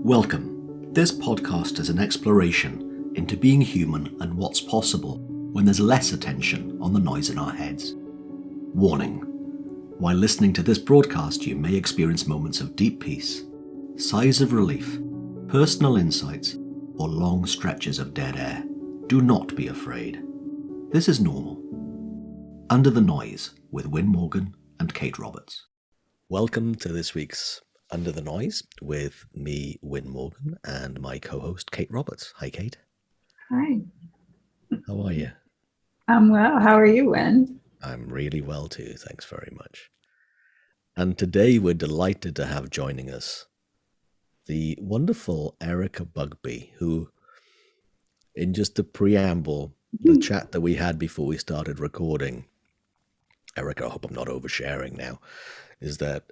Welcome. This podcast is an exploration into being human and what's possible when there's less attention on the noise in our heads. Warning. While listening to this broadcast, you may experience moments of deep peace, sighs of relief, personal insights, or long stretches of dead air. Do not be afraid. This is normal. Under the Noise with Wyn Morgan and Kate Roberts. Welcome to this week's Under the Noise with me, Wyn Morgan, and my co-host, Kate Roberts. Hi, Kate. Hi. How are you? I'm well. How are you, Wyn? I'm really well too. Thanks very much. And today we're delighted to have joining us the wonderful Erika Bugbee, who, in just a preamble, the chat that we had before we started recording, Erika, I hope I'm not oversharing now, is that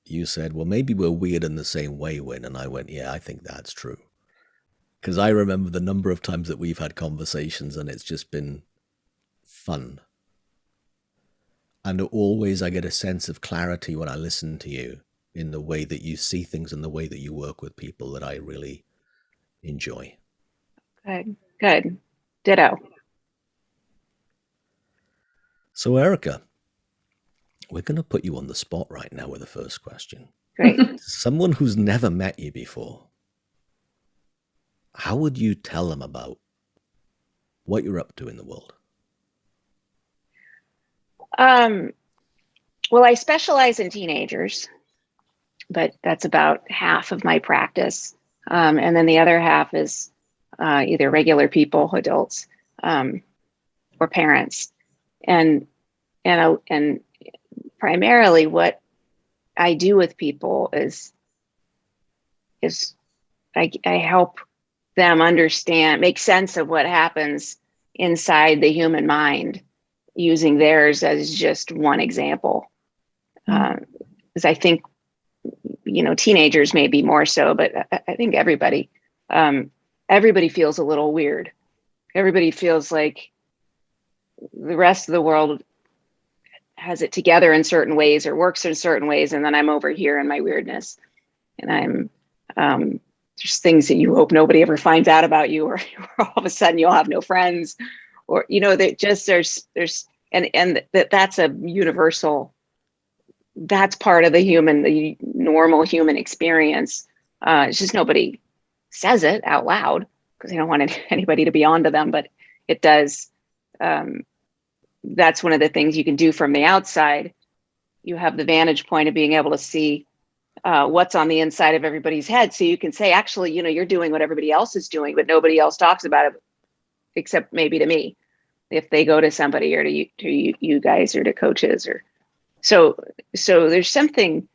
you said, well, maybe we're weird in the same way, Wyn. And I went, yeah, I think that's true. Because I remember the number of times that we've had conversations and it's just been fun. And always I get a sense of clarity when I listen to you in the way that you see things and the way that you work with people that I really enjoy. Good. Ditto. So, Erika, we're going to put you on the spot right now with the first question. Great. Someone who's never met you before, how would you tell them about what you're up to in the world? Well, I specialize in teenagers, but that's about half of my practice. And then the other half is either regular people, adults, or parents. And primarily what I do with people is I help them understand, make sense of what happens inside the human mind, using theirs as just one example. Because I think, teenagers may be more so, but I think everybody feels a little weird. Everybody feels like the rest of the world has it together in certain ways or works in certain ways. And then I'm over here in my weirdness, and I'm just things that you hope nobody ever finds out about you, or all of a sudden you'll have no friends, or, that just there's that's a universal, that's part of the normal human experience. It's just nobody says it out loud because they don't want anybody to be onto them, but it does. That's one of the things you can do from the outside. You have the vantage point of being able to see what's on the inside of everybody's head. So you can say, actually, you're doing what everybody else is doing, but nobody else talks about it except maybe to me, if they go to somebody or to you guys or to coaches or so there's something,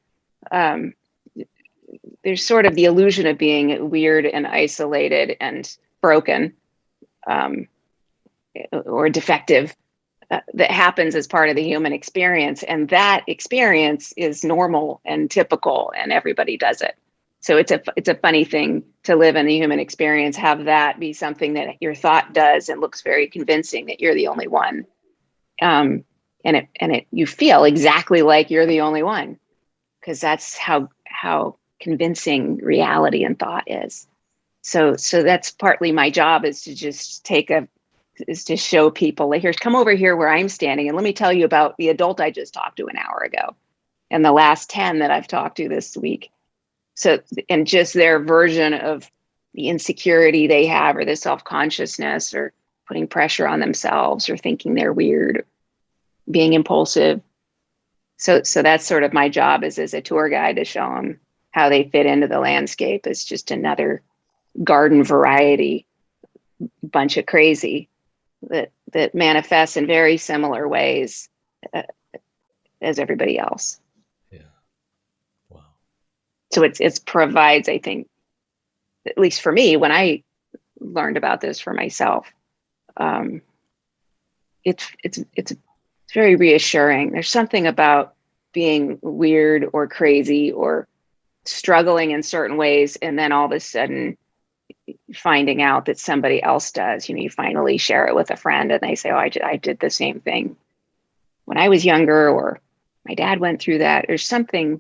there's sort of the illusion of being weird and isolated and broken or defective. That happens as part of the human experience. And that experience is normal and typical, and everybody does it. So it's a funny thing to live in the human experience, have that be something that your thought does and looks very convincing that you're the only one. And you feel exactly like you're the only one, because that's how convincing reality and thought is. So that's partly my job, is to just is to show people, like, come over here where I'm standing, and let me tell you about the adult I just talked to an hour ago and the last 10 that I've talked to this week. So, and just their version of the insecurity they have, or the self-consciousness, or putting pressure on themselves, or thinking they're weird, being impulsive. So that's sort of my job, is as a tour guide, to show them how they fit into the landscape as just another garden variety bunch of crazy that manifests in very similar ways as everybody else. Yeah. Wow. So it provides, I think, at least for me, when I learned about this for myself, it's very reassuring. There's something about being weird or crazy or struggling in certain ways, and then all of a sudden finding out that somebody else does. You finally share it with a friend and they say, oh, I did the same thing when I was younger, or my dad went through that. There's something,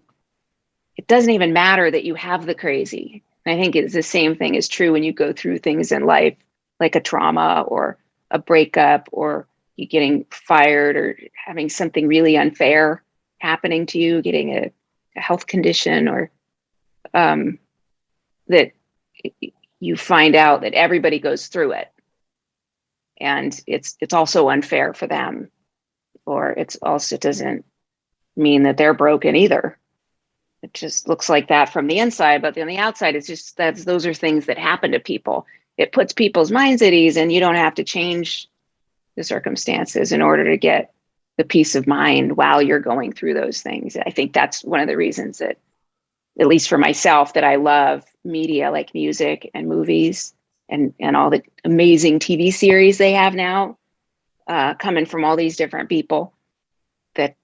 it doesn't even matter that you have the crazy. I think it's the same thing is true when you go through things in life, like a trauma or a breakup, or you getting fired or having something really unfair happening to you, getting a health condition, or that you find out that everybody goes through it, and it's also unfair for them, or it doesn't mean that they're broken either. It just looks like that from the inside, but on the outside, it's just those are things that happen to people. It puts people's minds at ease, and you don't have to change the circumstances in order to get the peace of mind while you're going through those things. I think that's one of the reasons that, at least for myself, that I love media like music and movies and all the amazing TV series they have now, coming from all these different people, that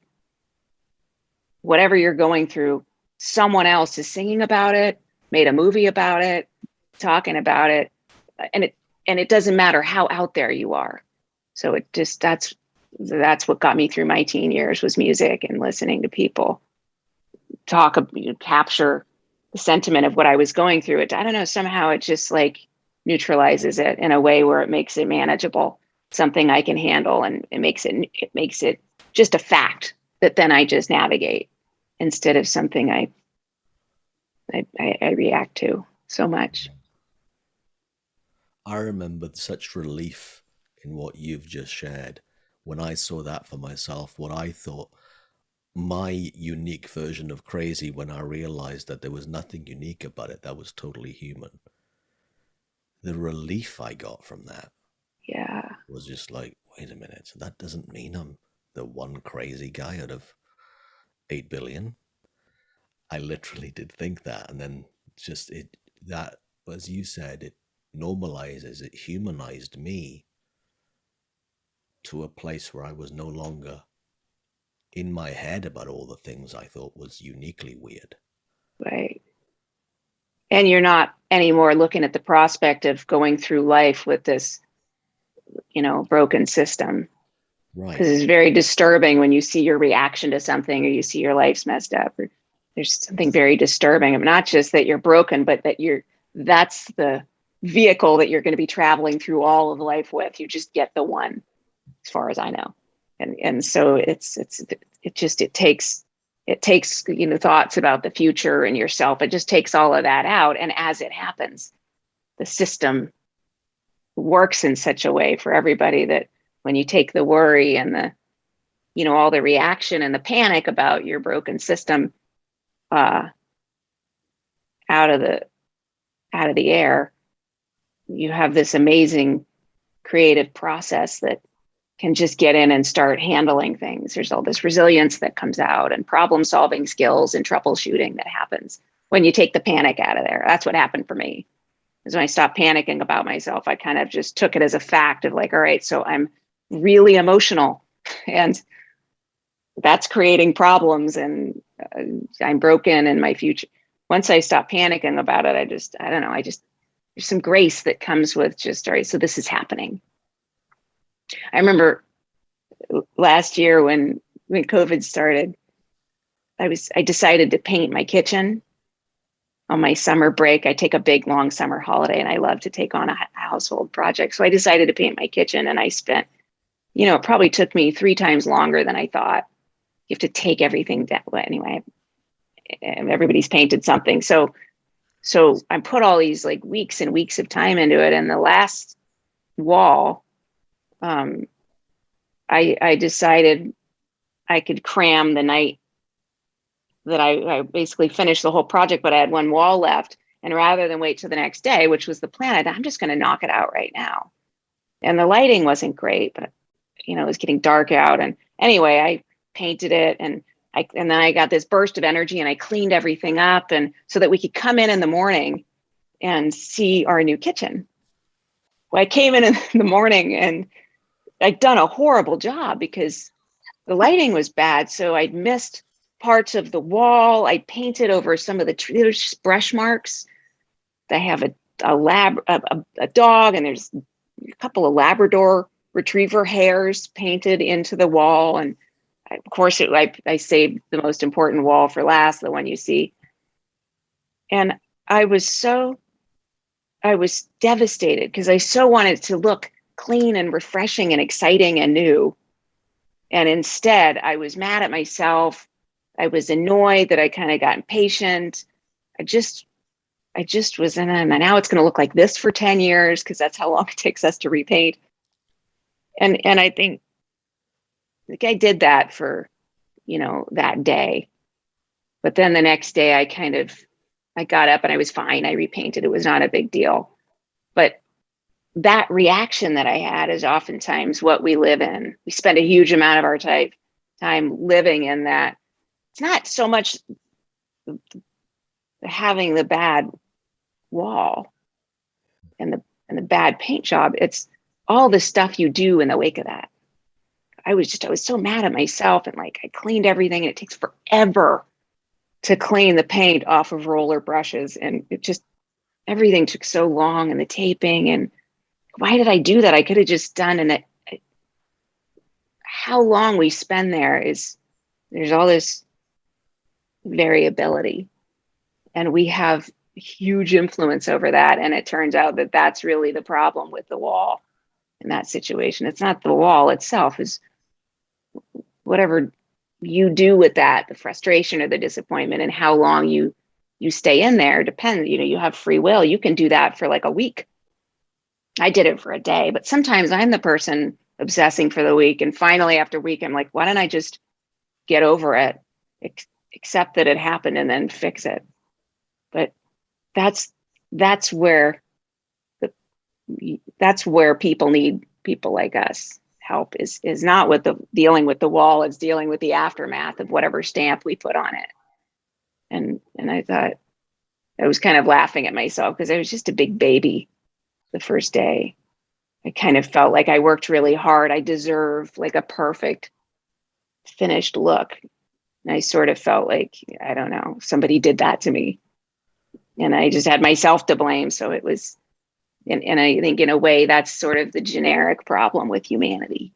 whatever you're going through, someone else is singing about it, made a movie about it, talking about it, and it doesn't matter how out there you are. So it just that's what got me through my teen years, was music and listening to people capture the sentiment of what I was going through. It, I don't know, somehow it just like neutralizes it in a way where it makes it manageable, something I can handle, and it makes it just a fact that then I just navigate, instead of something I react to so much. I remember such relief in what you've just shared when I saw that for myself, what I thought my unique version of crazy, when I realized that there was nothing unique about it, that was totally human. The relief I got from that was just like, wait a minute, so that doesn't mean I'm the one crazy guy out of 8 billion. I literally did think that. And then just that, as you said, it normalizes, it humanized me to a place where I was no longer in my head about all the things I thought was uniquely weird. Right. And you're not anymore looking at the prospect of going through life with this, broken system. Right. Because it's very disturbing when you see your reaction to something, or you see your life's messed up, or there's something very disturbing of not just that you're broken, but that that's the vehicle that you're going to be traveling through all of life with. You just get the one, as far as I know. And so it takes thoughts about the future and yourself. It just takes all of that out. And as it happens, the system works in such a way for everybody that when you take the worry and the, all the reaction and the panic about your broken system out of the air, you have this amazing creative process that can just get in and start handling things. There's all this resilience that comes out, and problem solving skills and troubleshooting that happens when you take the panic out of there. That's what happened for me. Is when I stopped panicking about myself, I kind of just took it as a fact of like, all right, so I'm really emotional, and that's creating problems, and I'm broken in my future. Once I stopped panicking about it, I don't know, there's some grace that comes with just, all right, so this is happening. I remember last year when COVID started, I decided to paint my kitchen on my summer break. I take a big, long summer holiday, and I love to take on a household project. So I decided to paint my kitchen, and I spent, it probably took me 3 times longer than I thought. You have to take everything down. Well, anyway, everybody's painted something. So I put all these like weeks and weeks of time into it. And the last wall, I decided I could cram the night that I basically finished the whole project, but I had one wall left. And rather than wait till the next day, which was the plan, I'm just going to knock it out right now. And the lighting wasn't great, but it was getting dark out. And anyway, I painted it, and then I got this burst of energy, and I cleaned everything up, and so that we could come in the morning and see our new kitchen. Well, I came in the morning, and I'd done a horrible job because the lighting was bad. So I'd missed parts of the wall. I painted over some of there's brush marks. I have a dog, and there's a couple of Labrador retriever hairs painted into the wall. And of course, I saved the most important wall for last, the one you see. And I was devastated because I so wanted it to look clean and refreshing and exciting and new. And instead, I was mad at myself. I was annoyed that I kind of got impatient. I just was in, and now it's going to look like this for 10 years because that's how long it takes us to repaint. And I think I did that for, that day. But then the next day I got up and I was fine. I repainted. It was not a big deal. But that reaction that I had is oftentimes what we live in. We spend a huge amount of our time living in that. It's not so much having the bad wall and the bad paint job. It's all the stuff you do in the wake of that. I was so mad at myself, and like I cleaned everything, and it takes forever to clean the paint off of roller brushes. And everything took so long, and the taping, and why did I do that? I could have just done. And how long we spend there's all this variability, and we have huge influence over that. And it turns out that that's really the problem with the wall in that situation. It's not the wall itself, is whatever you do with that, the frustration or the disappointment, and how long you stay in there depends. You have free will. You can do that for like a week. I did it for a day, but sometimes I'm the person obsessing for the week. And finally, after a week, I'm like, why don't I just get over it, accept that it happened, and then fix it? But that's where people need people like us help, is not with dealing with the wall. It's dealing with the aftermath of whatever stamp we put on it. And I thought, I was kind of laughing at myself because I was just a big baby the first day. I kind of felt like I worked really hard. I deserve like a perfect finished look. And I sort of felt like, I don't know, somebody did that to me. And I just had myself to blame. So it was, and I think in a way that's sort of the generic problem with humanity.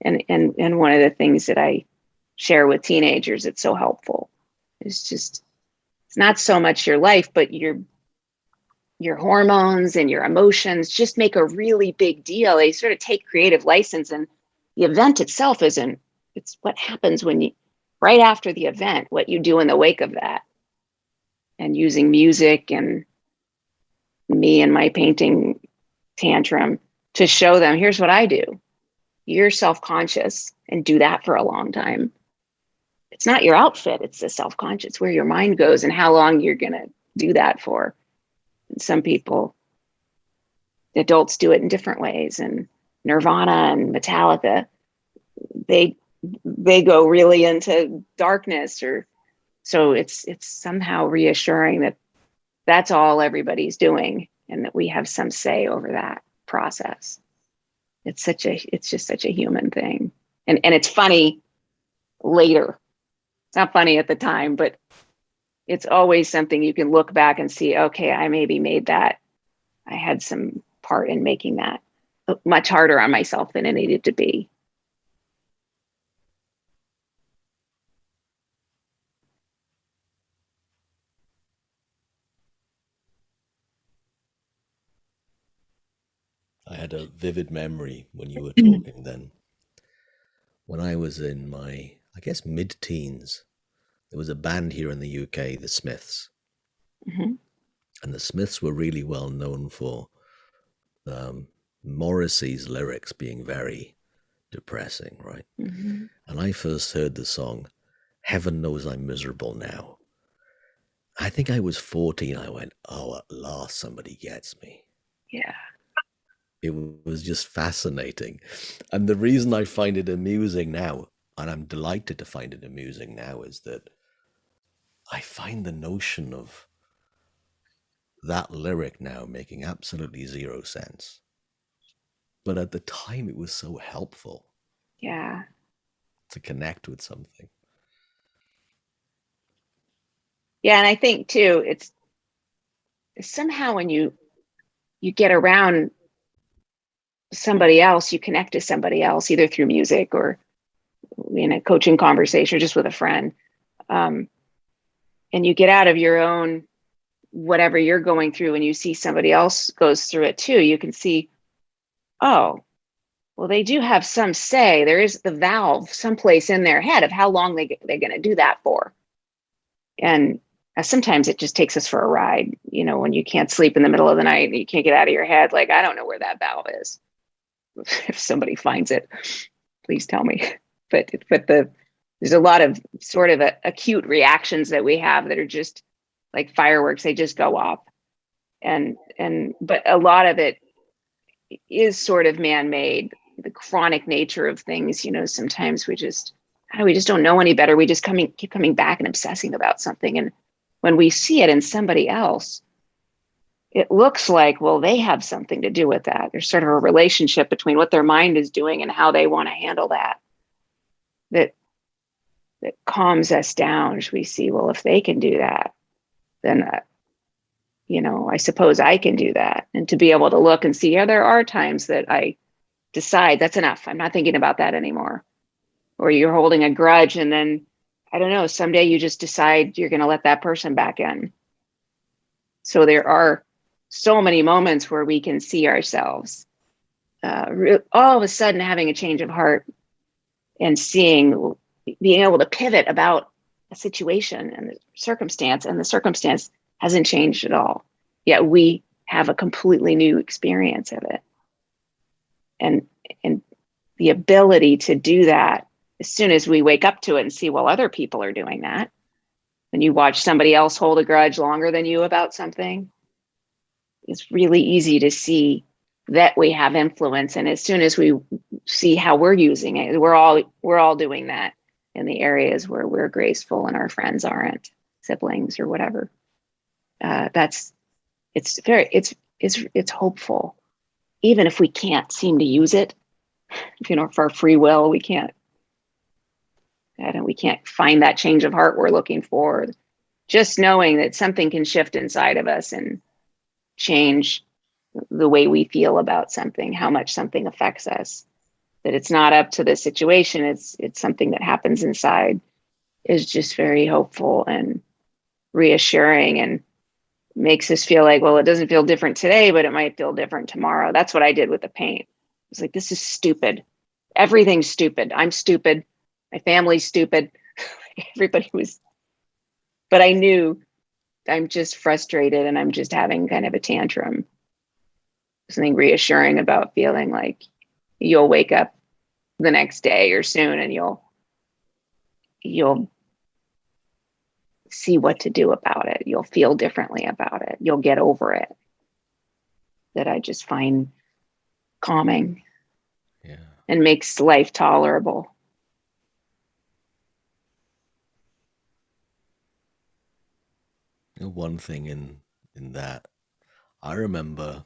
And one of the things that I share with teenagers, it's so helpful, is just, it's not so much your life, but your hormones and your emotions just make a really big deal. They sort of take creative license, and the event itself isn't, it's what happens right after the event, what you do in the wake of that. And using music and me and my painting tantrum to show them, here's what I do. You're self-conscious, and do that for a long time. It's not your outfit, it's the self-conscious, where your mind goes and how long you're going to do that for. And some people, adults, do it in different ways. And Nirvana and Metallica, they go really into darkness, so it's somehow reassuring that that's all everybody's doing, and that we have some say over that process. It's just such a human thing. And it's funny later. It's not funny at the time, but it's always something you can look back and see, okay, I maybe made that. I had some part in making that much harder on myself than it needed to be. I had a vivid memory when you were talking then. When I was in my, I guess, mid-teens, there was a band here in the UK, the Smiths. Mm-hmm. And the Smiths were really well known for Morrissey's lyrics being very depressing, right? Mm-hmm. And I first heard the song, Heaven Knows I'm Miserable Now. I think I was 14. I went, oh, at last somebody gets me. Yeah. It was just fascinating. And the reason I find it amusing now, and I'm delighted to find it amusing now, is that I find the notion of that lyric now making absolutely zero sense. But at the time, it was so helpful. Yeah. To connect with something. Yeah, and I think too, it's somehow when you get around somebody else, you connect to somebody else, either through music or in a coaching conversation or just with a friend. And you get out of your own whatever you're going through and you see somebody else goes through it too, you can see, oh, well, they do have some say. There is the valve someplace in their head of how long they're going to do that for. And sometimes it just takes us for a ride, when you can't sleep in the middle of the night and you can't get out of your head. Like, I don't know where that valve is. If somebody finds it, please tell me. But there's a lot of sort of acute reactions that we have that are just like fireworks. They just go off. But a lot of it is sort of man-made, the chronic nature of things. Sometimes we just don't know any better. We just keep coming back and obsessing about something. And when we see it in somebody else, it looks like, well, they have something to do with that. There's sort of a relationship between what their mind is doing and how they want to handle that calms us down. We see, well, if they can do that, then, I suppose I can do that. And to be able to look and see, there are times that I decide that's enough. I'm not thinking about that anymore. Or you're holding a grudge, and then, I don't know, someday you just decide you're going to let that person back in. So there are so many moments where we can see ourselves all of a sudden having a change of heart and being able to pivot about a situation and the circumstance hasn't changed at all. Yet we have a completely new experience of it. And the ability to do that as soon as we wake up to it and see, well, other people are doing that. When you watch somebody else hold a grudge longer than you about something, it's really easy to see that we have influence. And as soon as we see how we're using it, we're all doing that in the areas where we're graceful and our friends aren't, siblings or whatever. It's hopeful, even if we can't seem to use it, for our free will, we can't find that change of heart we're looking for. Just knowing that something can shift inside of us and change the way we feel about something, how much something affects us, that it's not up to the situation, it's something that happens inside, is just very hopeful and reassuring, and makes us feel like, well, it doesn't feel different today, but it might feel different tomorrow. That's what I did with the paint. It's like, this is stupid. Everything's stupid. I'm stupid. My family's stupid. Everybody was, but I knew I'm just frustrated and I'm just having kind of a tantrum. Something reassuring about feeling like you'll wake up the next day or soon and you'll see what to do about it. You'll feel differently about it. You'll get over it. That I just find calming. Yeah. And makes life tolerable. One thing in that, I remember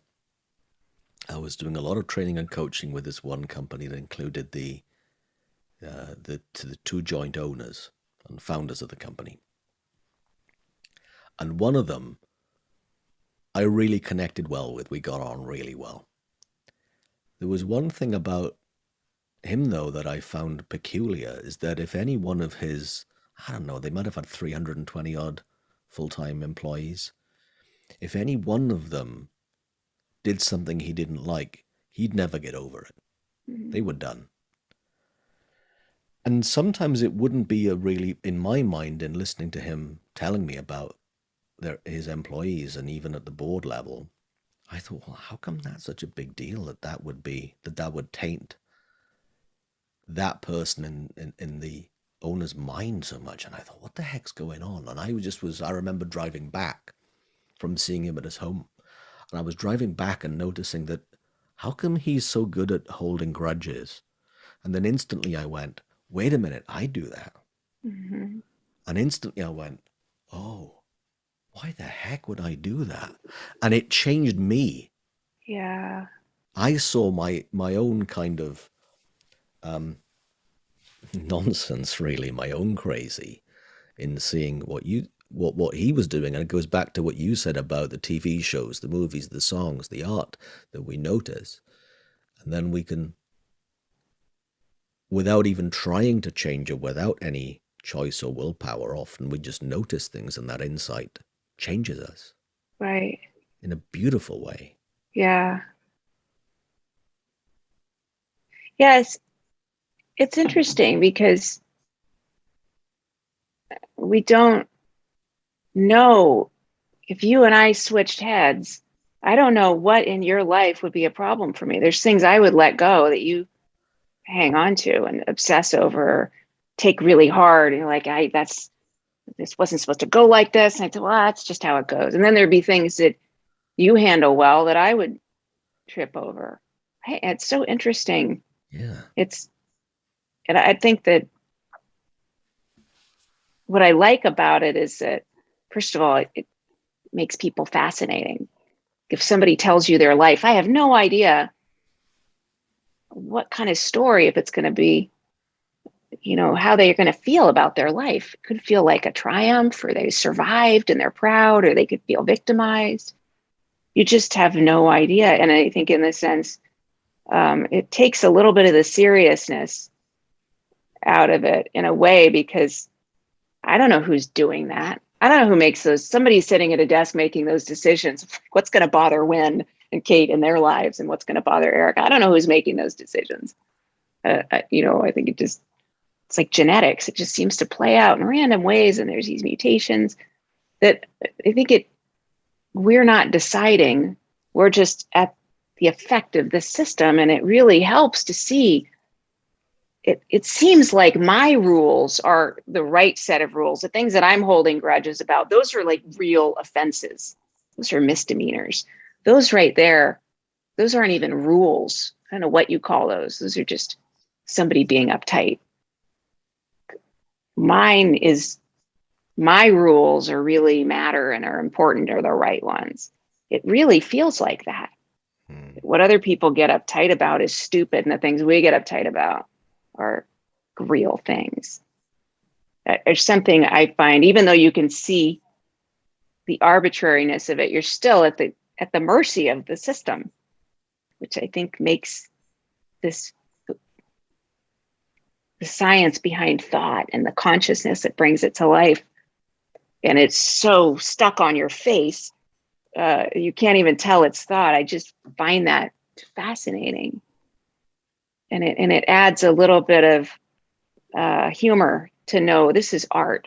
I was doing a lot of training and coaching with this one company that included the two joint owners and founders of the company. And one of them I really connected well with. We got on really well. There was one thing about him, though, that I found peculiar, is that if any one of his, I don't know, they might have had 320 odd full-time employees. If any one of them did something he didn't like, he'd never get over it. They were done. And sometimes it wouldn't be a really, in my mind, in listening to him telling me about his employees, and even at the board level, I thought, well, how come that's such a big deal that would taint that person in the owner's mind so much? And I thought, what the heck's going on? And I remember driving back from seeing him at his home, and I was driving back and noticing that, how come he's so good at holding grudges? And then instantly I went, wait a minute, I do that. Mm-hmm. And instantly I went, oh, why the heck would I do that? And it changed me. Yeah. I saw my own kind of nonsense, really, my own crazy, in seeing what he was doing. And it goes back to what you said about the TV shows, the movies, the songs, the art that we notice. And then we can, without even trying to change it, without any choice or willpower, often we just notice things, and that insight changes us. Right. in a beautiful way. Yeah. Yes. It's interesting because we don't know if you and I switched heads. I don't know what in your life would be a problem for me. There's things I would let go that you hang on to and obsess over, take really hard. And you're like, this wasn't supposed to go like this. And I said, well, that's just how it goes. And then there'd be things that you handle well that I would trip over. Hey, it's so interesting. Yeah. And I think that what I like about it is that, first of all, it makes people fascinating. If somebody tells you their life, I have no idea what kind of story, if it's going to be, how they're going to feel about their life. It could feel like a triumph, or they survived and they're proud, or they could feel victimized. You just have no idea. And I think in this sense, it takes a little bit of the seriousness out of it in a way, because I don't know who's doing that. I don't know who makes those. Somebody's sitting at a desk making those decisions. What's going to bother Wyn and Kate in their lives, and what's going to bother Erika? I don't know who's making those decisions. I think it's like genetics. It just seems to play out in random ways, and there's these mutations that I think we're not deciding. We're just at the effect of this system, and it really helps to see. It seems like my rules are the right set of rules. The things that I'm holding grudges about, those are like real offenses. Those are misdemeanors. Those right there, those aren't even rules. I don't know what you call those. Those are just somebody being uptight. My rules are really matter and are important, are the right ones. It really feels like that. What other people get uptight about is stupid, and the things we get uptight about are real things. There's something I find, even though you can see the arbitrariness of it, you're still at the mercy of the system, which I think makes this the science behind thought and the consciousness that brings it to life. And it's so stuck on your face, you can't even tell it's thought. I just find that fascinating. And it adds a little bit of humor to know this is art.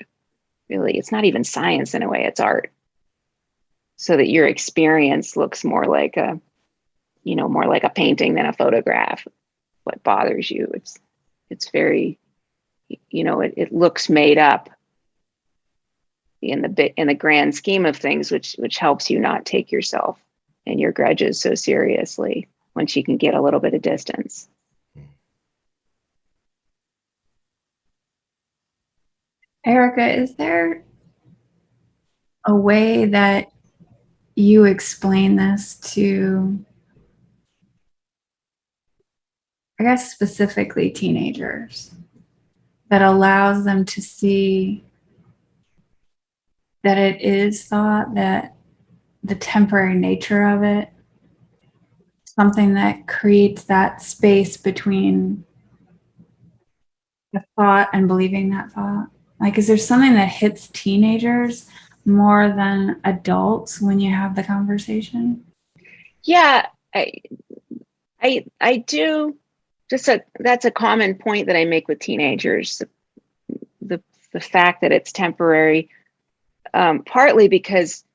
Really, it's not even science in a way, it's art. So that your experience looks more like a painting than a photograph. What bothers you? It's very, it looks made up in the grand scheme of things, which helps you not take yourself and your grudges so seriously once you can get a little bit of distance. Erika, is there a way that you explain this to, I guess, specifically teenagers, that allows them to see that it is thought, that the temporary nature of it, something that creates that space between the thought and believing that thought? Like, is there something that hits teenagers more than adults when you have the conversation? Yeah, I do. That's a common point that I make with teenagers. The fact that it's temporary, partly because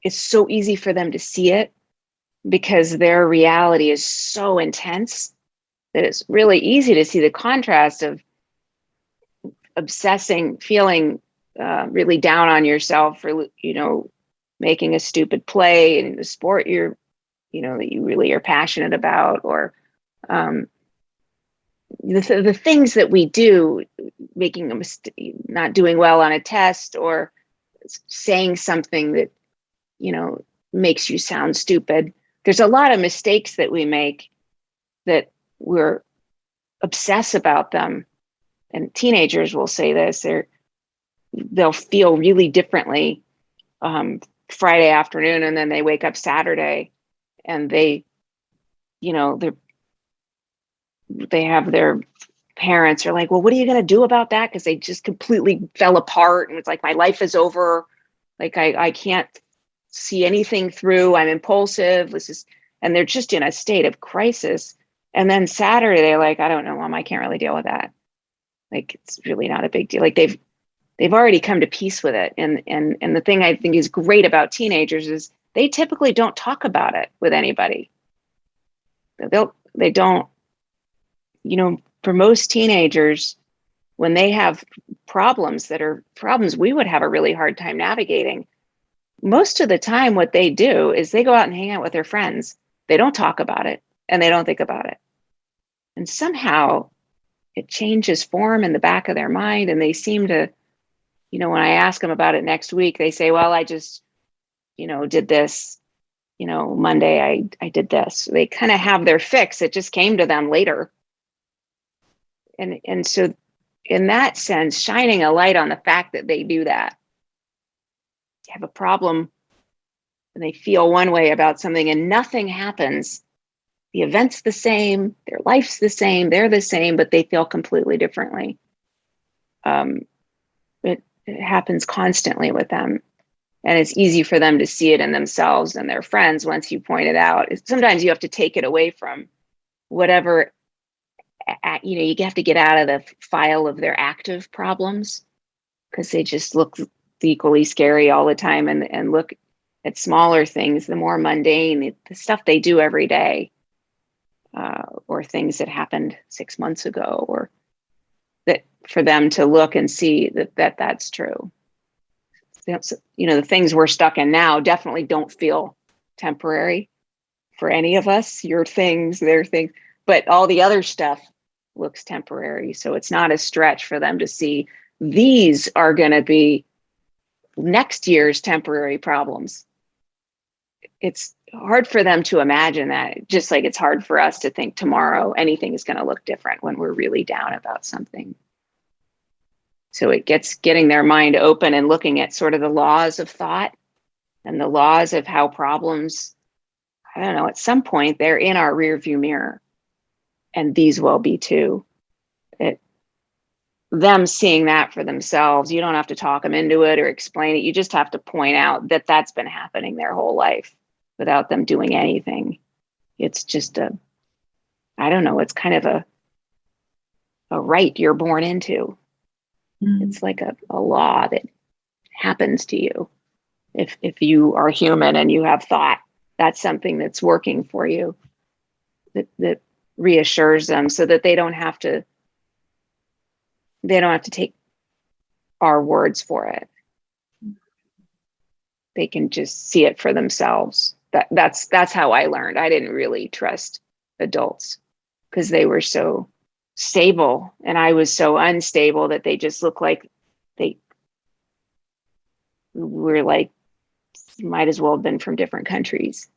it's so easy for them to see it, because their reality is so intense that it's really easy to see the contrast of obsessing, feeling really down on yourself for making a stupid play in the sport that you really are passionate about, or the things that we do, making a mistake, not doing well on a test, or saying something that makes you sound stupid. There's a lot of mistakes that we make that we're obsessed about them. And teenagers will say this, they'll feel really differently Friday afternoon, and then they wake up Saturday and they have their parents are like, well, what are you going to do about that? Because they just completely fell apart, and it's like, my life is over. Like, I can't see anything through. I'm impulsive. And they're just in a state of crisis. And then Saturday, they're like, I don't know, Mom, I can't really deal with that. Like, it's really not a big deal. Like they've already come to peace with it. And the thing I think is great about teenagers is they typically don't talk about it with anybody. They don't, for most teenagers, when they have problems that are problems we would have a really hard time navigating, most of the time what they do is they go out and hang out with their friends. They don't talk about it and they don't think about it. And somehow it changes form in the back of their mind. And they seem to, when I ask them about it next week, they say, well, I just, did this, Monday, I did this. They kind of have their fix. It just came to them later. And so in that sense, shining a light on the fact that they do that, have a problem and they feel one way about something and nothing happens. The event's the same, their life's the same, they're the same, but they feel completely differently. It happens constantly with them. And it's easy for them to see it in themselves and their friends once you point it out. Sometimes you have to take it away from whatever, you have to get out of the file of their active problems because they just look equally scary all the time, and look at smaller things, the more mundane, the stuff they do every day, or things that happened 6 months ago, or that for them to look and see that's true. The things we're stuck in now definitely don't feel temporary for any of us. Your things, their things, but all the other stuff looks temporary. So it's not a stretch for them to see these are going to be next year's temporary problems. It's hard for them to imagine that, just like it's hard for us to think tomorrow anything is going to look different when we're really down about something. So it gets getting their mind open and looking at sort of the laws of thought and the laws of how problems, I don't know, at some point they're in our rearview mirror, and these will be too. Them seeing that for themselves, you don't have to talk them into it or explain it. You just have to point out that that's been happening their whole life without them doing anything. It's just I don't know, it's kind of a right you're born into. It's like a law that happens to you. If you are human and you have thought, that's something that's working for you, that reassures them so that they don't have to take our words for it. They can just see it for themselves. That's how I learned. I didn't really trust adults because they were so stable and I was so unstable that they just looked like they were like, might as well have been from different countries,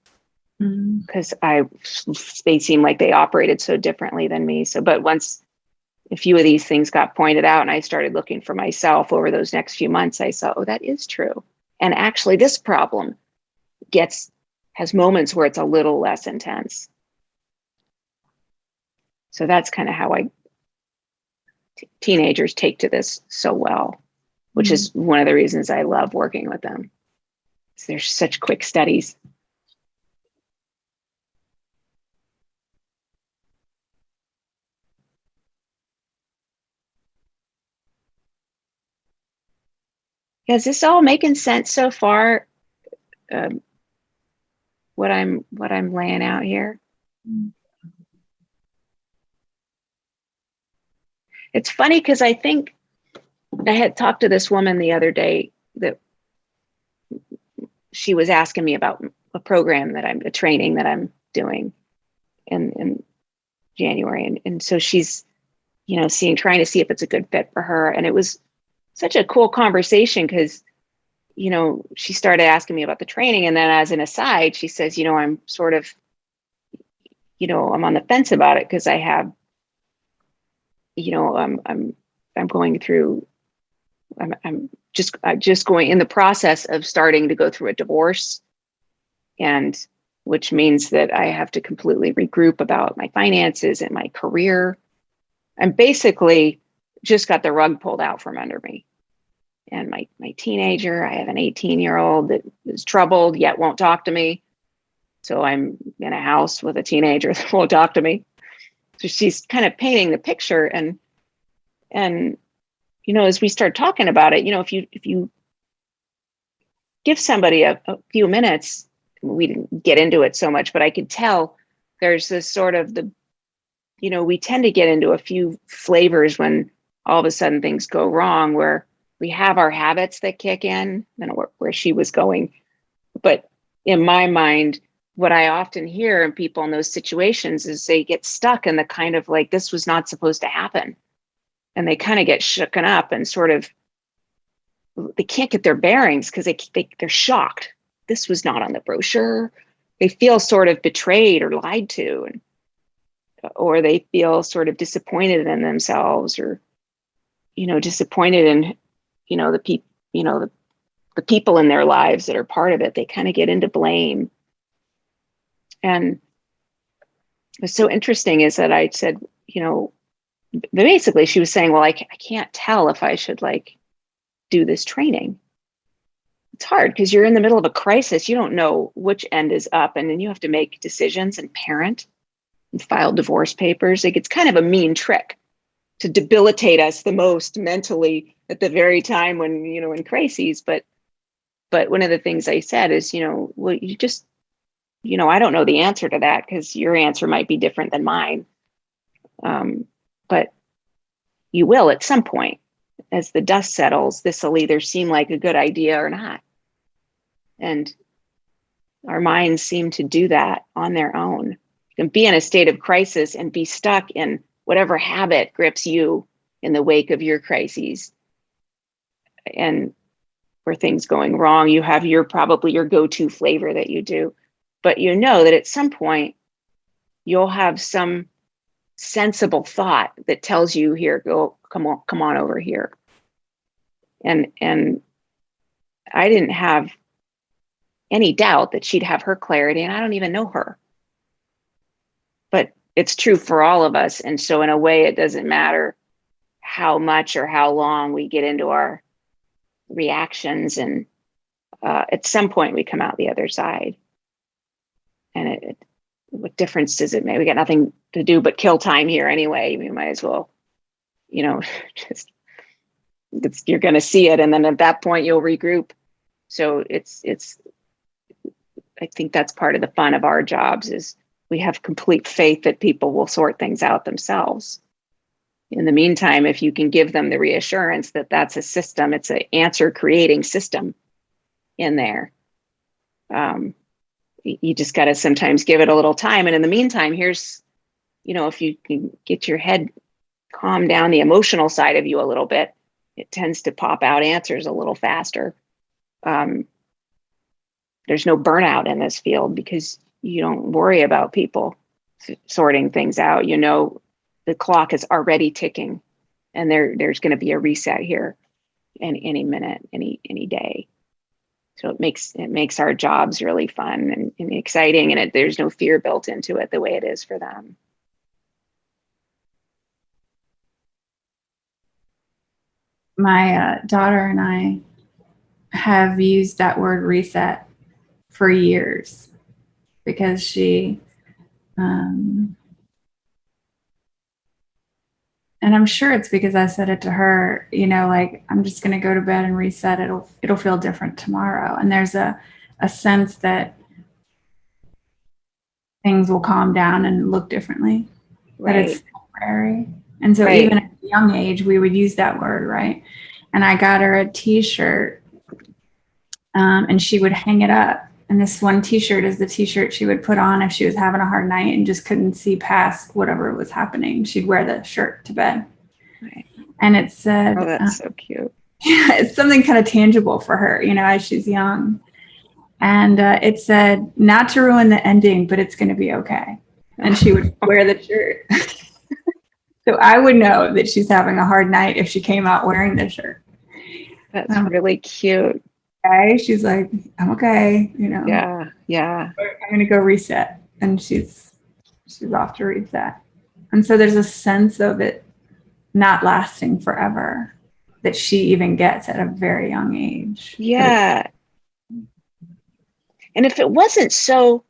because they seemed like they operated so differently than me. So, but once a few of these things got pointed out and I started looking for myself over those next few months, I saw, oh, that is true. And actually this problem has moments where it's a little less intense. So that's kind of how teenagers take to this so well, which is one of the reasons I love working with them. They're such quick studies. Is this all making sense so far? What I'm laying out here. It's funny because I think I had talked to this woman the other day that she was asking me about a training that I'm doing in January. And so she's, trying to see if it's a good fit for her. And it was such a cool conversation because, she started asking me about the training. And then as an aside, she says, I'm sort of, I'm on the fence about it because I have, I'm going through, I'm just going in the process of starting to go through a divorce, and which means that I have to completely regroup about my finances and my career. I'm basically just got the rug pulled out from under me. and my teenager. I have an 18-year-old that is troubled yet won't talk to me. So I'm in a house with a teenager that won't talk to me. So she's kind of painting the picture, and as we start talking about it, if you give somebody a few minutes, we didn't get into it so much, but I could tell there's this sort of we tend to get into a few flavors when all of a sudden things go wrong, where we have our habits that kick in, where she was going. But in my mind, what I often hear in people in those situations is they get stuck in the kind of like, this was not supposed to happen. And they kind of get shooken up and sort of, they can't get their bearings because they're shocked. This was not on the brochure. They feel sort of betrayed or lied to, or they feel sort of disappointed in themselves, or, disappointed in, the people in their lives that are part of it. They kind of get into blame. And what's so interesting is that I said, basically she was saying, well, I can't tell if I should do this training. It's hard because you're in the middle of a crisis. You don't know which end is up, and then you have to make decisions and parent and file divorce papers. It's kind of a mean trick to debilitate us the most mentally at the very time when, in crises. But one of the things I said is, well, you just, I don't know the answer to that because your answer might be different than mine. But you will at some point. As the dust settles, this will either seem like a good idea or not. And our minds seem to do that on their own. You can be in a state of crisis and be stuck in whatever habit grips you in the wake of your crises. And where things going wrong, you have probably your go-to flavor that you do. But that at some point, you'll have some sensible thought that tells you, here, go, come on over here. And I didn't have any doubt that she'd have her clarity, and I don't even know her. But it's true for all of us. And so in a way, it doesn't matter how much or how long we get into our reactions. And at some point, we come out the other side. And what difference does it make? We got nothing to do but kill time here anyway. We might as well, you're going to see it. And then at that point you'll regroup. So I think that's part of the fun of our jobs is we have complete faith that people will sort things out themselves. In the meantime, if you can give them the reassurance that that's a system, it's an answer creating system in there. You just got to sometimes give it a little time. And in the meantime, here's, if you can get your head calm down the emotional side of you a little bit, it tends to pop out answers a little faster. There's no burnout in this field because you don't worry about people sorting things out. The clock is already ticking, and there's going to be a reset here any minute, any day. So it makes our jobs really fun and exciting, and there's no fear built into it the way it is for them. My daughter and I have used that word reset for years because she, and I'm sure it's because I said it to her, I'm just going to go to bed and reset. It'll feel different tomorrow. And there's a sense that things will calm down and look differently, right. That it's temporary. And so even at a young age, we would use that word, right? And I got her a t-shirt and she would hang it up. And this one t-shirt is the t-shirt she would put on if she was having a hard night and just couldn't see past whatever was happening. She'd wear the shirt to bed. Right. And it said, oh, that's so cute. Yeah, it's something kind of tangible for her, as she's young. And it said, not to ruin the ending, but it's going to be okay. And she would wear the shirt. So I would know that she's having a hard night if she came out wearing the shirt. That's really cute. Okay. She's like, I'm okay. Yeah. I'm going to go reset. And she's off to reset. And so there's a sense of it not lasting forever. that she even gets at a very young age. Yeah. And if it wasn't so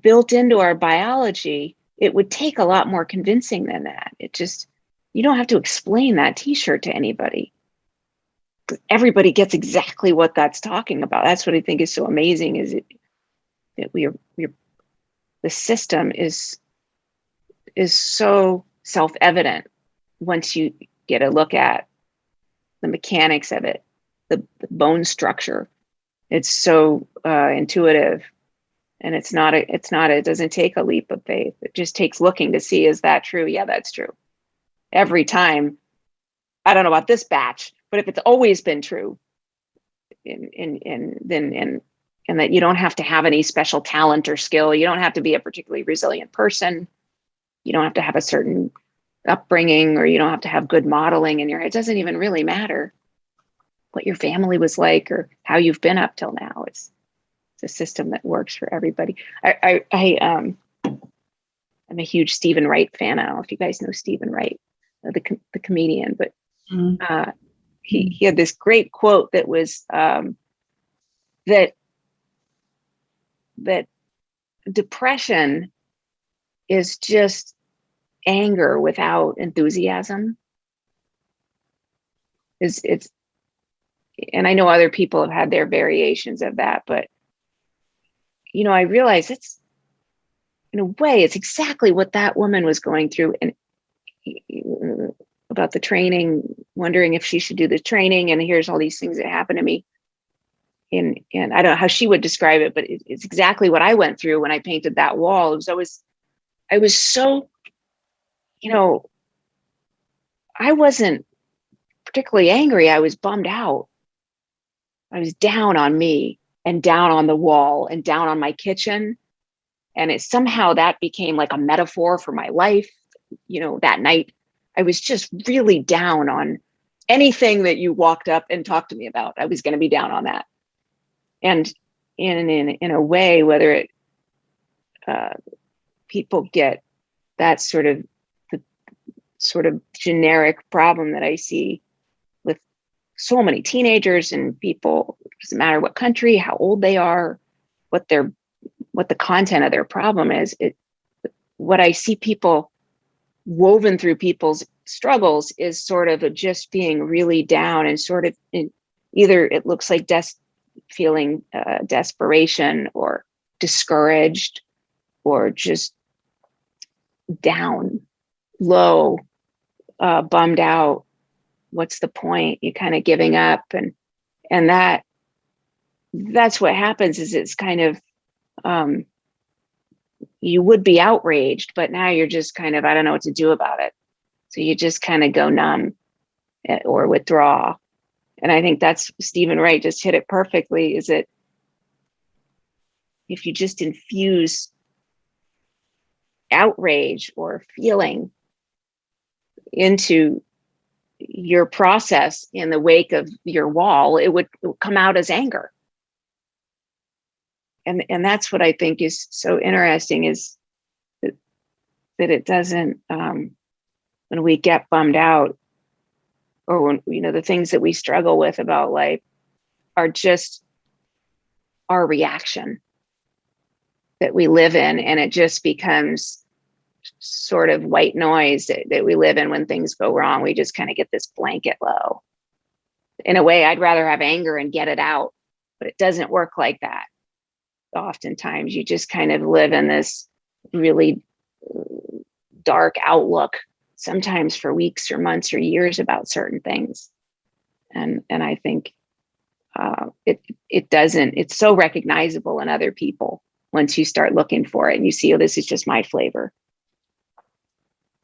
built into our biology, it would take a lot more convincing than that. It just, you don't have to explain that t-shirt to anybody. Everybody gets exactly what that's talking about. That's what I think is so amazing, is that we're the system is so self-evident once you get a look at the mechanics of it, the bone structure. It's so intuitive, and it doesn't take a leap of faith. It just takes looking to see, is that true? Yeah, that's true. Every time. I don't know about this batch, but if it's always been true, and that you don't have to have any special talent or skill, you don't have to be a particularly resilient person, you don't have to have a certain upbringing, or you don't have to have good modeling in your head. It doesn't even really matter what your family was like or how you've been up till now. It's a system that works for everybody. I'm a huge Stephen Wright fan. I don't know if you guys know Stephen Wright, the comedian, but he had this great quote that was that depression is just anger without enthusiasm. It's and I know other people have had their variations of that, but I realize it's, in a way, it's exactly what that woman was going through. And about the training, wondering if she should do the training, and here's all these things that happened to me. And I don't know how she would describe it, but it's exactly what I went through when I painted that wall. It was I was so, I wasn't particularly angry. I was bummed out. I was down on me and down on the wall and down on my kitchen. And it somehow that became like a metaphor for my life. That night I was just really down on anything that you walked up and talked to me about. I was going to be down on that. And in a way, whether it people get that sort of generic problem that I see with so many teenagers and people, it doesn't matter what country, how old they are, what the content of their problem is. What I see people woven through people's struggles is sort of just being really down and sort of either it looks like feeling desperation or discouraged or just down, low, bummed out. What's the point? You kind of giving up, and that's what happens. Is it's kind of you would be outraged, but now you're just kind of, I don't know what to do about it. So you just kind of go numb or withdraw. And I think that's Stephen Wright just hit it perfectly, is that if you just infuse outrage or feeling into your process in the wake of your wall, it would come out as anger. And that's what I think is so interesting, is that it doesn't, when we get bummed out, or when, the things that we struggle with about life are just our reaction that we live in. And it just becomes sort of white noise that we live in when things go wrong. We just kind of get this blanket low. In a way, I'd rather have anger and get it out, but it doesn't work like that. Oftentimes you just kind of live in this really dark outlook, sometimes for weeks or months or years, about certain things. And I think it's so recognizable in other people once you start looking for it and you see, oh, this is just my flavor.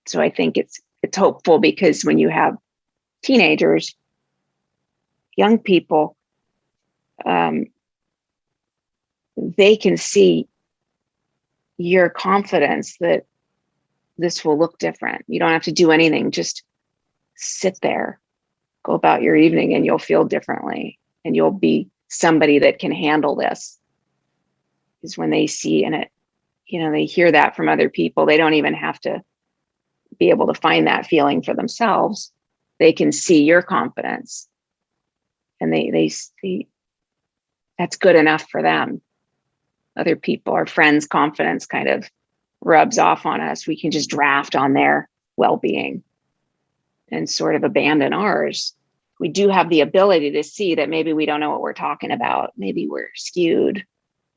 So I think it's hopeful, because when you have teenagers, young people, they can see your confidence that this will look different. You don't have to do anything. Just sit there, go about your evening, and you'll feel differently. And you'll be somebody that can handle this. Is when they see in it, they hear that from other people. They don't even have to be able to find that feeling for themselves. they can see your confidence, and they see that's good enough for them. Other people, our friends' confidence kind of rubs off on us. We can just draft on their well-being and sort of abandon ours. We do have the ability to see that maybe we don't know what we're talking about. Maybe we're skewed,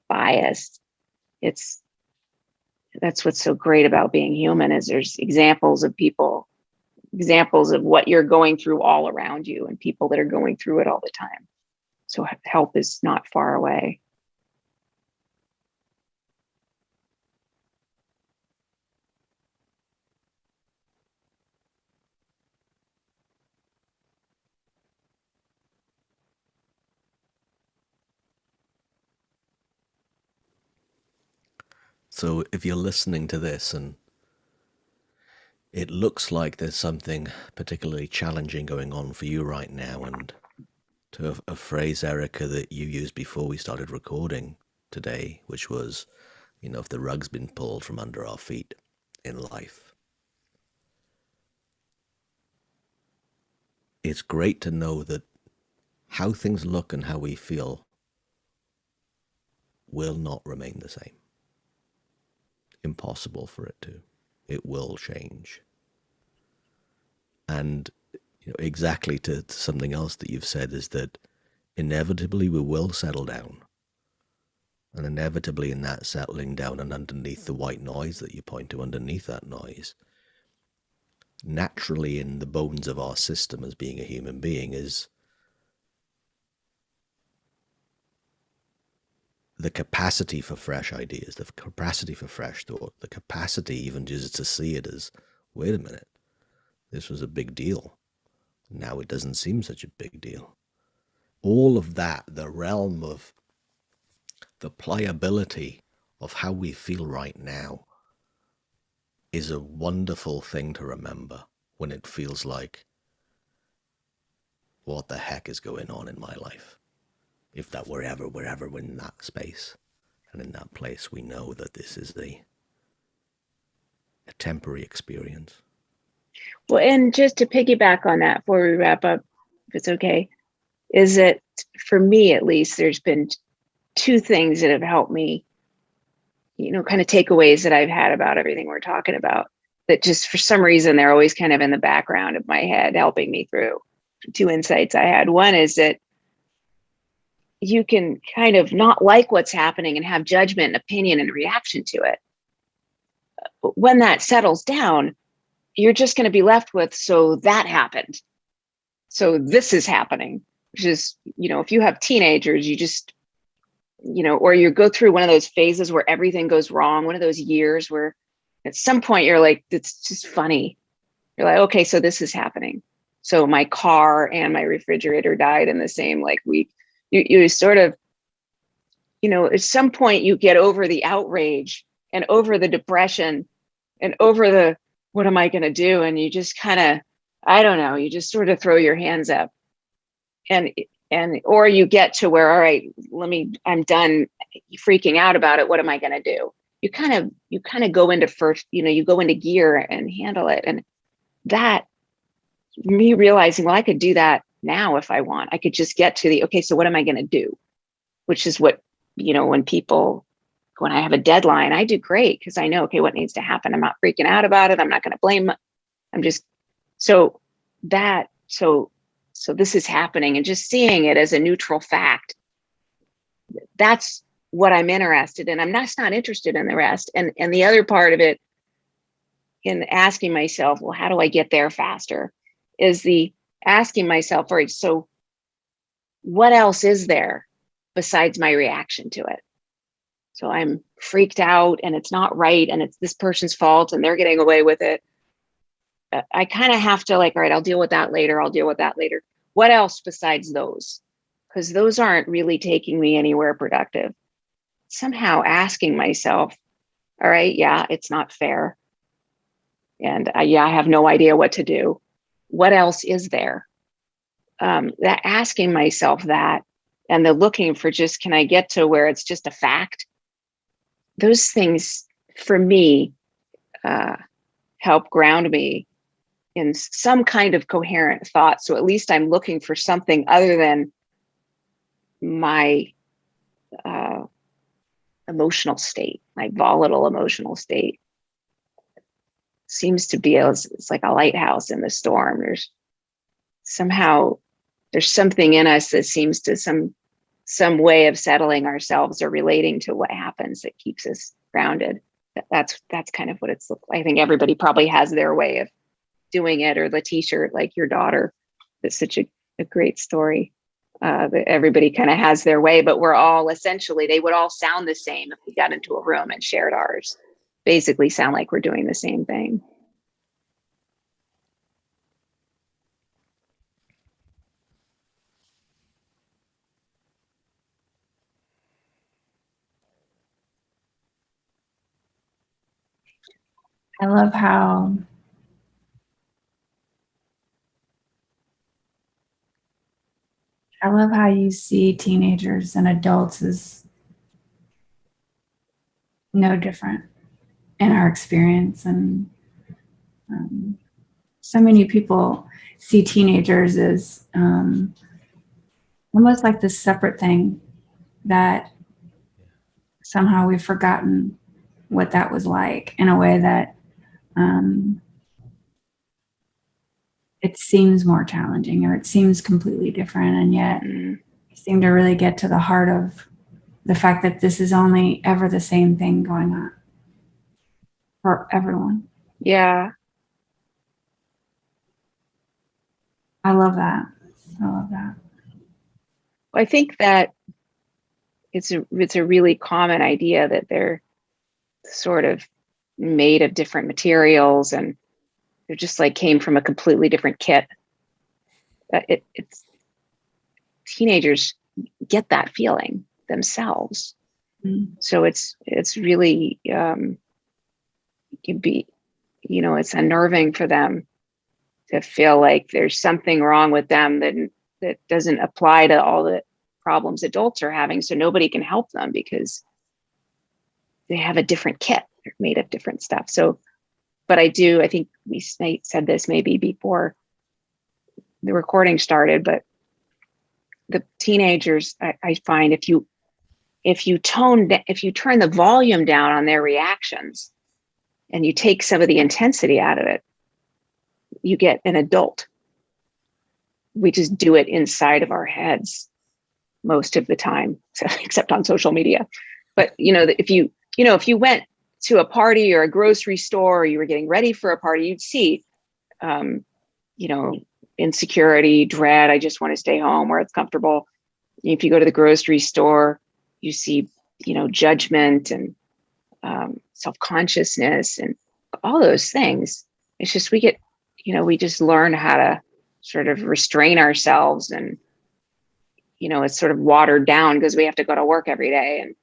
biased. That's what's so great about being human, is there's examples of people, examples of what you're going through all around you, and people that are going through it all the time. So help is not far away. So if you're listening to this and it looks like there's something particularly challenging going on for you right now, and to a phrase, Erika, that you used before we started recording today, which was, if the rug's been pulled from under our feet in life. It's great to know that how things look and how we feel will not remain the same. Impossible for it to. It will change. And exactly to something else that you've said, is that inevitably we will settle down. And inevitably in that settling down, and underneath the white noise that you point to, underneath that noise, naturally in the bones of our system as being a human being is the capacity for fresh ideas, the capacity for fresh thought, the capacity even just to see it as, wait a minute, this was a big deal. Now it doesn't seem such a big deal. All of that, the realm of the pliability of how we feel right now, is a wonderful thing to remember when it feels like, what the heck is going on in my life? If that we're ever in that space and in that place, we know that this is a temporary experience. Well, and just to piggyback on that before we wrap up, if it's okay, is that for me, at least, there's been two things that have helped me, kind of takeaways that I've had about everything we're talking about, that just for some reason, they're always kind of in the background of my head, helping me through. Two insights I had. One is that you can kind of not like what's happening and have judgment and opinion and reaction to it. But when that settles down, you're just going to be left with, so that happened. So this is happening, which is, if you have teenagers, you just, or you go through one of those phases where everything goes wrong, one of those years where at some point you're like, it's just funny. You're like, okay, so this is happening. So my car and my refrigerator died in the same week. You sort of, at some point you get over the outrage and over the depression and over the, what am I going to do? And you just kind of, I don't know, you just sort of throw your hands up or you get to where, all right, I'm done freaking out about it. What am I going to do? You kind of go into first, you go into gear and handle it. And that, me realizing, well, I could do that now if I want. I could just get to okay, so what am I going to do? Which is what, when I have a deadline, I do great because I know, okay, what needs to happen. I'm not freaking out about it. I'm not going to blame. I'm just, so this is happening, and just seeing it as a neutral fact. That's what I'm interested in. I'm not interested in the rest. And the other part of it, in asking myself, well, how do I get there faster, is the asking myself, all right, so what else is there besides my reaction to it? So I'm freaked out and it's not right and it's this person's fault and they're getting away with it. I kind of have to all right, I'll deal with that later. What else besides those? Because those aren't really taking me anywhere productive. Somehow asking myself, all right, yeah, it's not fair. And I have no idea what to do. What else is there? That asking myself that, and the looking for just, can I get to where it's just a fact? Those things for me help ground me in some kind of coherent thought. So at least I'm looking for something other than my emotional state, my volatile emotional state. Seems to be, it's like a lighthouse in the storm. There's something in us that seems to some way of settling ourselves or relating to what happens that keeps us grounded. That's kind of what it's looked like. I think everybody probably has their way of doing it, or the t-shirt, like your daughter. That's such a great story. That everybody kind of has their way, but we're all essentially, they would all sound the same if we got into a room and shared ours. Basically sound like we're doing the same thing. I love how you see teenagers and adults as no different in our experience. And so many people see teenagers as almost like this separate thing that somehow we've forgotten what that was like, in a way that it seems more challenging, or it seems completely different. And yet you seem to really get to the heart of the fact that this is only ever the same thing going on for everyone. Yeah. I love that. I love that. I think that it's a really common idea that they're sort of made of different materials, and they're just like came from a completely different kit. It's teenagers get that feeling themselves. So it's really it's unnerving for them to feel like there's something wrong with them that doesn't apply to all the problems adults are having. So nobody can help them because they have a different kit. They're made of different stuff. So, but I think we said this maybe before the recording started, but the teenagers, I find if you turn the volume down on their reactions and you take some of the intensity out of it, you get an adult. We just do it inside of our heads most of the time, except on social media. But if you went to a party or a grocery store, or you were getting ready for a party, you'd see, insecurity, dread. I just want to stay home where it's comfortable. If you go to the grocery store, you see, judgment and self-consciousness and all those things. It's just, we just learn how to sort of restrain ourselves, and, it's sort of watered down because we have to go to work every day and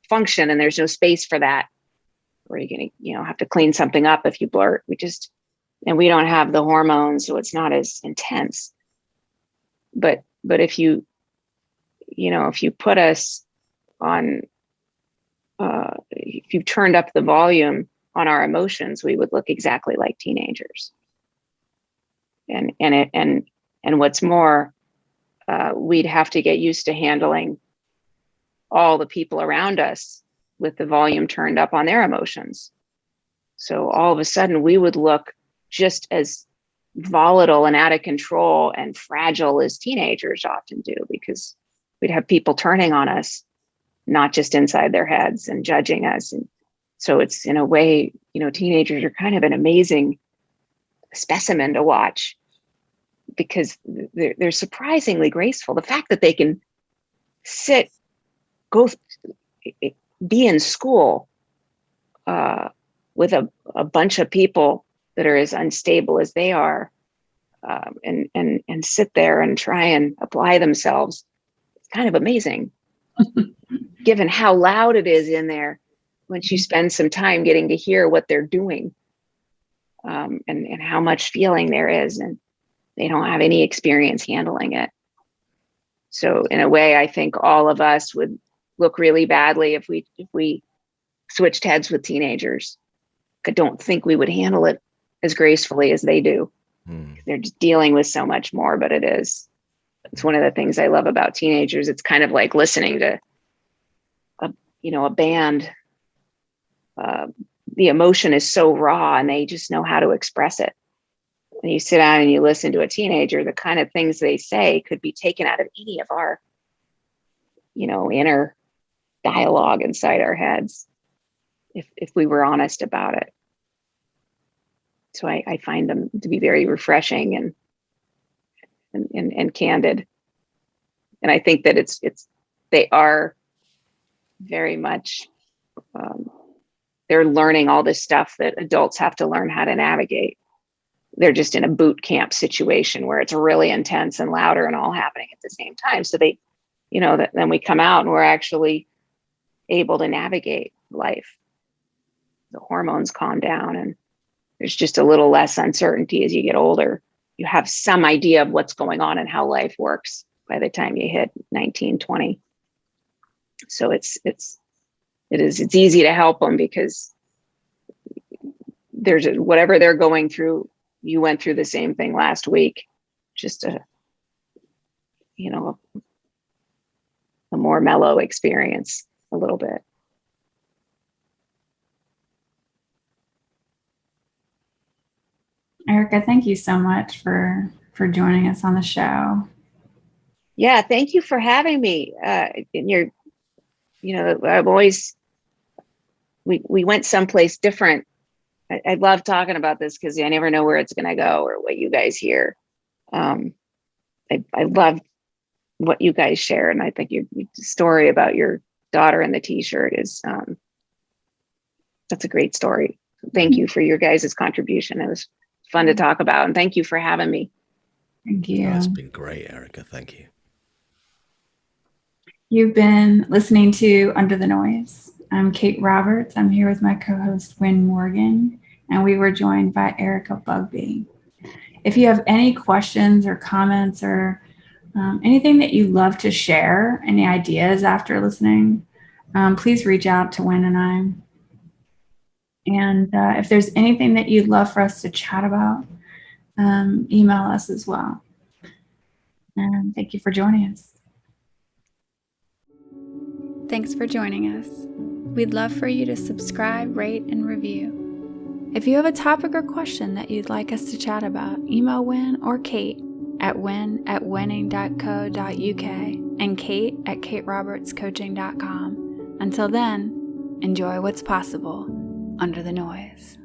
function, and there's no space for that, or you're going to, have to clean something up if you blurt. And we don't have the hormones, so it's not as intense. But if you put us on, if you turned up the volume on our emotions, we would look exactly like teenagers. And what's more, we'd have to get used to handling all the people around us with the volume turned up on their emotions. So all of a sudden we would look just as volatile and out of control and fragile as teenagers often do, because we'd have people turning on us, not just inside their heads and judging us. And so it's, in a way, teenagers are kind of an amazing specimen to watch, because they're surprisingly graceful. The fact that they can be in school with a bunch of people that are as unstable as they are, and sit there and try and apply themselves, it's kind of amazing. Given how loud it is in there, once you spend some time getting to hear what they're doing, and how much feeling there is, and they don't have any experience handling it. So in a way, I think all of us would look really badly if we switched heads with teenagers. I don't think we would handle it as gracefully as they do. They're just dealing with so much more, but it's one of the things I love about teenagers. It's kind of like listening to a band. The emotion is so raw and they just know how to express it. When you sit down and you listen to a teenager, the kind of things they say could be taken out of any of our, inner dialogue inside our heads if we were honest about it. So I find them to be very refreshing and candid. And I think that they are very much, they're learning all this stuff that adults have to learn how to navigate. They're just in a boot camp situation where it's really intense and louder and all happening at the same time. So they, then we come out and we're actually able to navigate life. The hormones calm down and there's just a little less uncertainty as you get older. You have some idea of what's going on and how life works by the time you hit 19, 20. So it's easy to help them because there's whatever they're going through. You went through the same thing last week, just a more mellow experience a little bit. Erika, thank you so much for joining us on the show. Yeah, thank you for having me. I've always, we went someplace different. I love talking about this because I never know where it's going to go or what you guys hear. I love what you guys share. And I think your story about your daughter and the t-shirt that's a great story. Thank you for your guys' contribution. It was fun to talk about. And thank you for having me. Thank you. Oh, it's been great, Erika. Thank you. You've been listening to Under the Noise. I'm Kate Roberts. I'm here with my co-host, Wyn Morgan, and we were joined by Erika Bugbee. If you have any questions or comments or anything that you'd love to share, any ideas after listening, please reach out to Wyn and I. And if there's anything that you'd love for us to chat about, email us as well. And thank you for joining us. Thanks for joining us. We'd love for you to subscribe, rate, and review. If you have a topic or question that you'd like us to chat about, email Wyn or Kate at wyn@winning.co.uk and Kate at katerobertscoaching.com. Until then, enjoy what's possible under the noise.